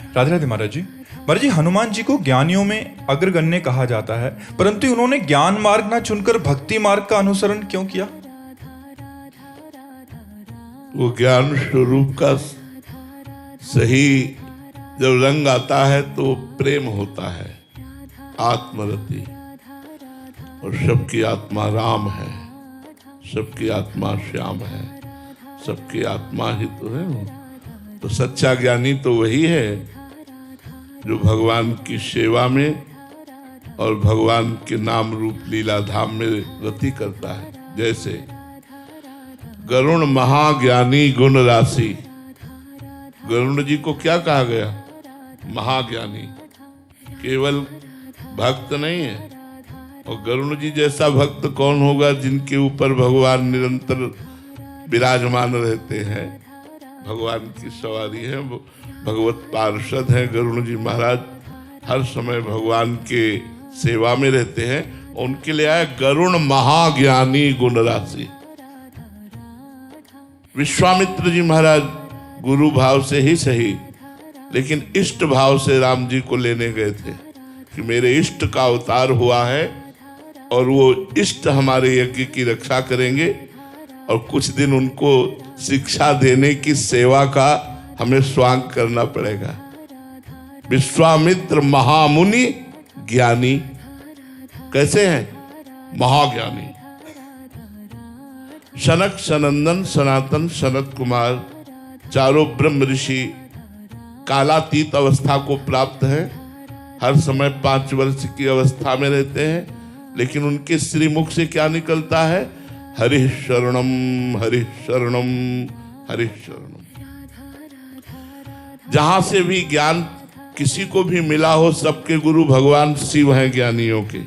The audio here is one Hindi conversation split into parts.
राधे राधे महाराज जी। महाराज जी, हनुमान जी को ज्ञानियों में अग्रगण्य कहा जाता है, परंतु उन्होंने ज्ञान मार्ग ना चुनकर भक्ति मार्ग का अनुसरण क्यों किया? वो ज्ञान स्वरूप का सही जब रंग आता है तो प्रेम होता है, आत्मरति। और सबकी आत्मा राम है, सबकी आत्मा श्याम है, सबकी आत्मा ही तो है वो। तो सच्चा ज्ञानी तो वही है जो भगवान की सेवा में और भगवान के नाम रूप लीला धाम में रति करता है। जैसे गरुण महाज्ञानी गुण राशि, गरुण जी को क्या कहा गया? महाज्ञानी। केवल भक्त नहीं है। और गरुण जी जैसा भक्त कौन होगा जिनके ऊपर भगवान निरंतर विराजमान रहते हैं, भगवान की सवारी है, भगवत पार्षद हैं गरुण जी महाराज, हर समय भगवान के सेवा में रहते हैं। उनके लिए आया गरुण महाज्ञानी गुण राशि। विश्वामित्र जी महाराज गुरु भाव से ही सही, लेकिन इष्ट भाव से राम जी को लेने गए थे कि मेरे इष्ट का अवतार हुआ है और वो इष्ट हमारे यज्ञ की रक्षा करेंगे, और कुछ दिन उनको शिक्षा देने की सेवा का हमें स्वांग करना पड़ेगा। विश्वामित्र महामुनि ज्ञानी कैसे हैं? महाज्ञानी। सनक सनंदन सनातन सनत कुमार चारों ब्रह्म ऋषि कालातीत अवस्था को प्राप्त हैं, हर समय 5 वर्ष की अवस्था में रहते हैं, लेकिन उनके श्रीमुख से क्या निकलता है? हरि शरणम हरि शरणम हरि शरणम। जहां से भी ज्ञान किसी को भी मिला हो, सबके गुरु भगवान शिव हैं ज्ञानियों के।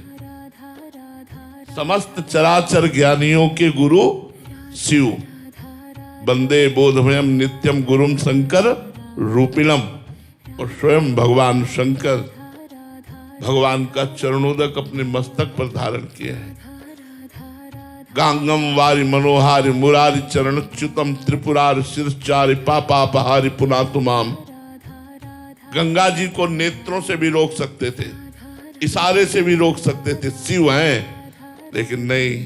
समस्त चराचर ज्ञानियों के गुरु शिव। वंदे बोधमयम नित्यम गुरुम शंकर रूपिणम। और स्वयं भगवान शंकर भगवान का चरणोदक अपने मस्तक पर धारण किए हैं। गांगम वारि मनोहारि मुरारि चरण च्युतम त्रिपुरारि शिरचारि पापापहारि पुनातुमाम। गंगा जी को नेत्रों से भी रोक सकते थे, इशारे से भी रोक सकते थे, शिव हैं, लेकिन नहीं,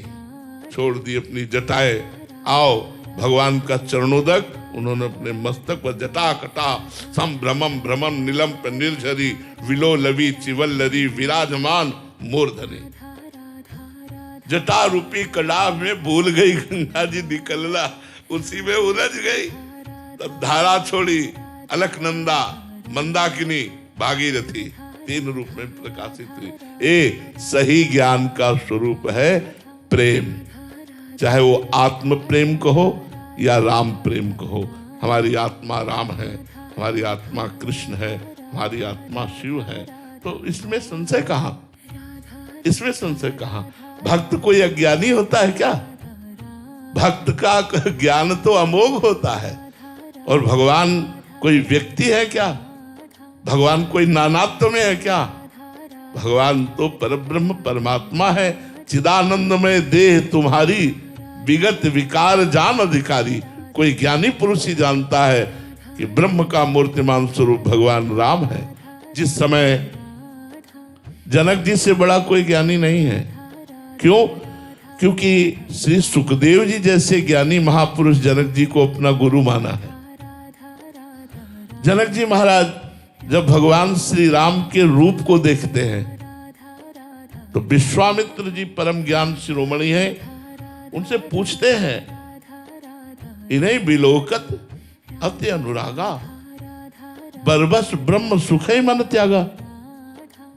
छोड़ दी अपनी जटाएं। आओ, भगवान का चरणोदक उन्होंने अपने मस्तक पर जटा कटा संभ्रमम भ्रमम नीलम पर निर्झरी विलो लवी चिवल्लरी विराजमान मूर्धनी। जटा रूपी कड़ाह में भूल गई गंगा जी निकलना, उसी में उलझ गई। तब धारा छोड़ी, अलकनंदा मंदाकिनी भागीरथी, 3 रूप में प्रकाशित हुई। सही ज्ञान का स्वरूप है प्रेम, चाहे वो आत्म प्रेम कहो या राम प्रेम कहो। हमारी आत्मा राम है, हमारी आत्मा कृष्ण है, हमारी आत्मा शिव है। तो इसमें संशय कहां? इसमें संशय कहां? भक्त कोई अज्ञानी होता है क्या? भक्त का ज्ञान तो अमोघ होता है। और भगवान कोई व्यक्ति है क्या? भगवान कोई नानात्व में है क्या? भगवान तो परब्रह्म परमात्मा है। चिदानंदमय देह तुम्हारी विगत विकार जान अधिकारी। कोई ज्ञानी पुरुष ही जानता है कि ब्रह्म का मूर्तिमान स्वरूप भगवान राम है। जिस समय जनक जी से बड़ा कोई ज्ञानी नहीं है। क्यों? क्योंकि श्री सुखदेव जी जैसे ज्ञानी महापुरुष जनक जी को अपना गुरु माना है। जनक जी महाराज जब भगवान श्री राम के रूप को देखते हैं तो विश्वामित्र जी परम ज्ञान शिरोमणि हैं, उनसे पूछते हैं, इन्हें बिलोकत अति अनुरागा बरबस ब्रह्म सुख ही मन त्यागा।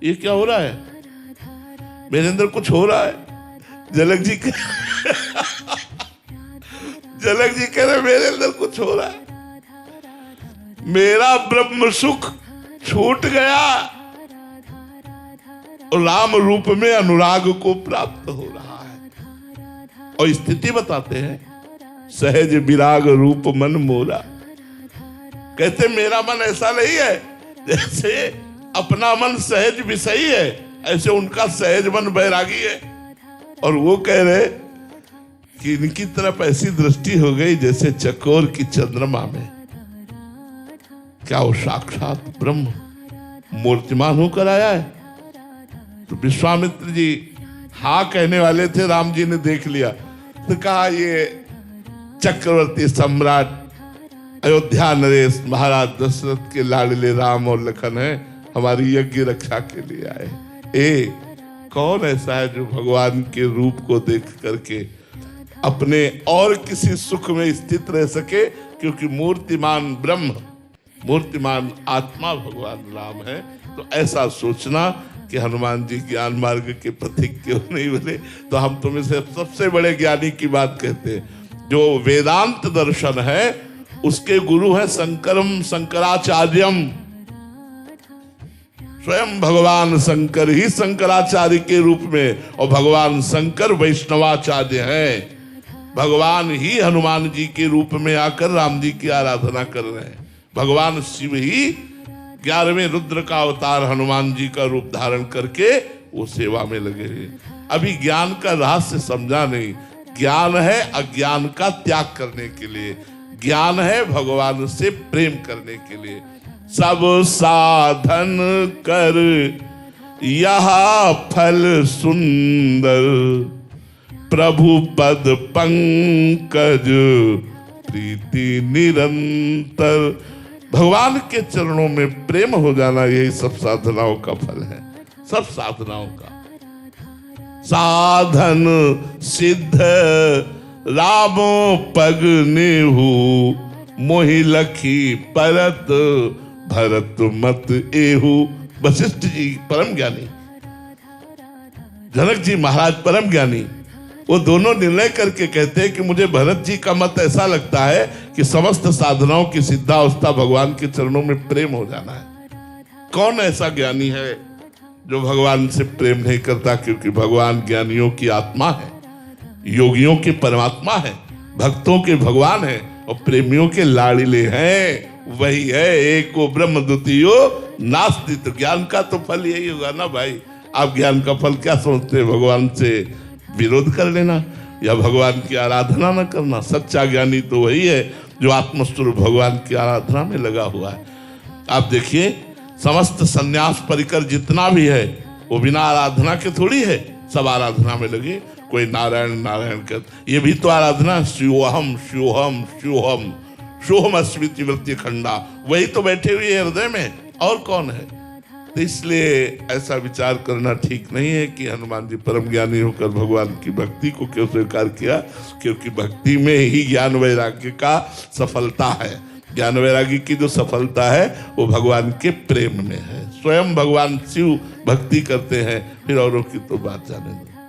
ये क्या हो रहा है? मेरे अंदर कुछ हो रहा है। जनक जी जनक जी कह रहे मेरे अंदर कुछ हो रहा है, मेरा ब्रह्म सुख छूट गया और राम रूप में अनुराग को प्राप्त हो रहा है। और स्थिति बताते हैं, सहज विराग रूप मन मोरा। कहते मेरा मन ऐसा नहीं है जैसे अपना मन सहज विषयी है, ऐसे उनका सहज मन बैरागी है। और वो कह रहे कि इनकी तरफ ऐसी दृष्टि हो गई जैसे चकोर की चंद्रमा में। क्या वो साक्षात ब्रह्म मूर्तिमान होकर आया है? तो विश्वामित्र जी हाँ कहने वाले थे, राम जी ने देख लिया तो कहा ये चक्रवर्ती सम्राट अयोध्या नरेश महाराज दशरथ के लाडले राम और लखन है, हमारी यज्ञ रक्षा के लिए आए। कौन ऐसा है जो भगवान के रूप को देख करके अपने और किसी सुख में स्थित रह सके? क्योंकि मूर्तिमान ब्रह्म, मूर्तिमान आत्मा भगवान राम है। तो ऐसा सोचना कि हनुमान जी ज्ञान मार्ग के पथिक क्यों नहीं बने? तो हम तुम्हें से सबसे बड़े ज्ञानी की बात कहते हैं। जो वेदांत दर्शन है उसके गुरु है शंकरम शंकराचार्यम। स्वयं भगवान शंकर ही शंकराचार्य के रूप में, और भगवान शंकर वैष्णवाचार्य हैं। भगवान ही हनुमान जी के रूप में आकर राम जी की आराधना कर रहे हैं। भगवान शिव ही 11वें रुद्र का अवतार हनुमान जी का रूप धारण करके वो सेवा में लगे हैं। अभी ज्ञान का रहस्य समझा नहीं। ज्ञान है अज्ञान का त्याग करने के लिए, ज्ञान है भगवान से प्रेम करने के लिए। सब साधन कर यह फल सुंदर, प्रभु पद पंकज प्रीति निरंतर। भगवान के चरणों में प्रेम हो जाना यही सब साधनाओं का फल है। सब साधनाओं का साधन सिद्ध रामो पग नेहु, मोहि लखी परत भरत मत एहु। वशिष्ठ जी परम ज्ञानी, जनक जी महाराज परम ज्ञानी, वो दोनों निर्णय करके कहते हैं कि मुझे भरत जी का मत ऐसा लगता है कि समस्त साधनाओं की सिद्धावस्था भगवान के चरणों में प्रेम हो जाना है। कौन ऐसा ज्ञानी है जो भगवान से प्रेम नहीं करता? क्योंकि भगवान ज्ञानियों की आत्मा है, योगियों के परमात्मा है, भक्तों के भगवान है और प्रेमियों के लाड़िले हैं। वही है एक को ब्रह्म द्वितीयो नास्ति। तो ज्ञान का तो फल यही होगा ना भाई। आप ज्ञान का फल क्या सोचते हैं? भगवान से विरोध कर लेना या भगवान की आराधना न करना। सच्चा ज्ञानी तो वही है जो आत्मस्वरूप भगवान की आराधना में लगा हुआ है। आप देखिए समस्त संन्यास परिकर जितना भी है वो बिना आराधना के थोड़ी है, सब आराधना में लगे। कोई नारायण नारायण कर, ये भी तो आराधना। शिवोहम शिवोहम शिवोहम सोहम अस्मिति वृत्ति खंडा, वही तो बैठे हुए हृदय में, और कौन है? तो इसलिए ऐसा विचार करना ठीक नहीं है कि हनुमान जी परम ज्ञानी होकर भगवान की भक्ति को क्यों स्वीकार किया। क्योंकि भक्ति में ही ज्ञान वैराग्य का सफलता है। ज्ञान वैराग्य की जो सफलता है वो भगवान के प्रेम में है। स्वयं भगवान शिव भक्ति करते हैं, फिर औरों की तो बात जाने दो।